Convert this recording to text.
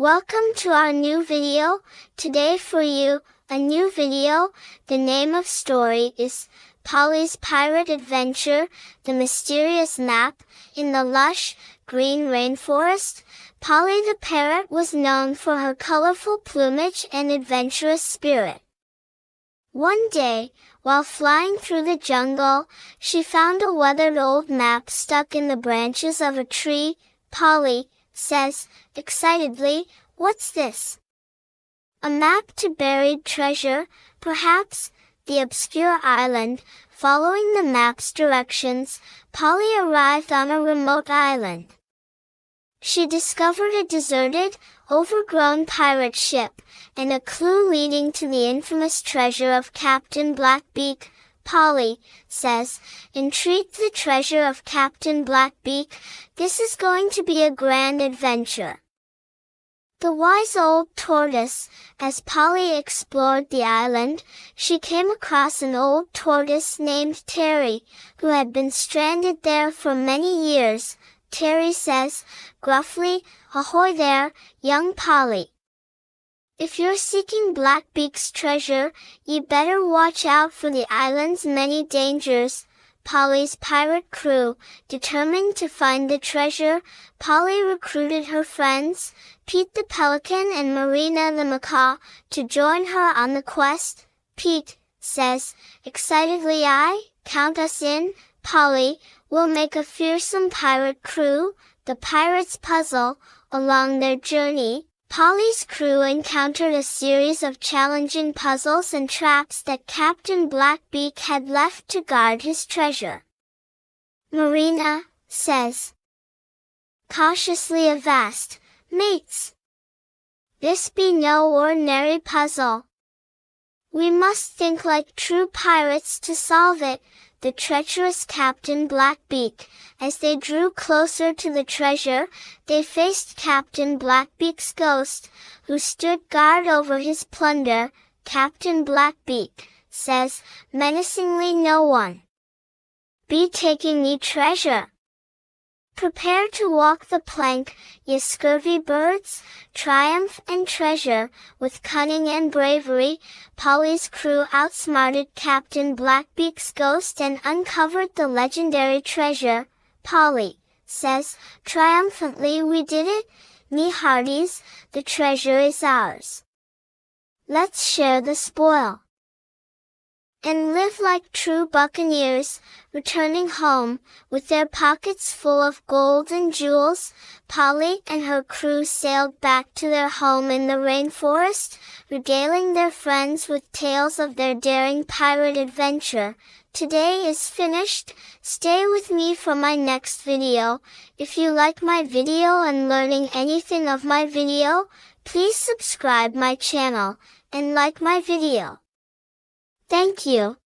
Welcome to our new video. Today for you, a new video. The name of story is Polly's Pirate Adventure, The Mysterious Map. In the lush, green rainforest, Polly the parrot was known for her colorful plumage and adventurous spirit. One day, while flying through the jungle, she found a weathered old map stuck in the branches of a tree. Polly says, excitedly, "What's this?" "A map to buried treasure, perhaps, the obscure island." Following the map's directions, Polly arrived on a remote island. She discovered a deserted, overgrown pirate ship, and a clue leading to the infamous treasure of Captain Blackbeak. Polly says, "Intrigued the treasure of Captain Blackbeak, this is going to be a grand adventure." The Wise Old Tortoise. As Polly explored the island, she came across an old tortoise named Terry, who had been stranded there for many years. Terry says, gruffly, "Ahoy there, young Polly. If you're seeking Blackbeak's treasure, you better watch out for the island's many dangers." Polly's pirate crew, determined to find the treasure, Polly recruited her friends, Pete the pelican and Marina the macaw, to join her on the quest. Pete says, excitedly, "Count us in, Polly, we'll make a fearsome pirate crew." The pirates puzzle. Along their journey, Polly's crew encountered a series of challenging puzzles and traps that Captain Blackbeak had left to guard his treasure. Marina says, cautiously, "Avast, mates. This be no ordinary puzzle. We must think like true pirates to solve it." The treacherous Captain Blackbeak. As they drew closer to the treasure, they faced Captain Blackbeak's ghost, who stood guard over his plunder. Captain Blackbeak says, menacingly, "No one be taking ye treasure. Prepare to walk the plank, ye scurvy birds." Triumph and treasure. With cunning and bravery, Polly's crew outsmarted Captain Blackbeak's ghost and uncovered the legendary treasure. Polly says, triumphantly, "We did it, me hearties, the treasure is ours. Let's share the spoil and live like true buccaneers." Returning home, with their pockets full of gold and jewels, Polly and her crew sailed back to their home in the rainforest, regaling their friends with tales of their daring pirate adventure. Today is finished. Stay with me for my next video. If you like my video and learning anything of my video, please subscribe my channel and like my video. Thank you.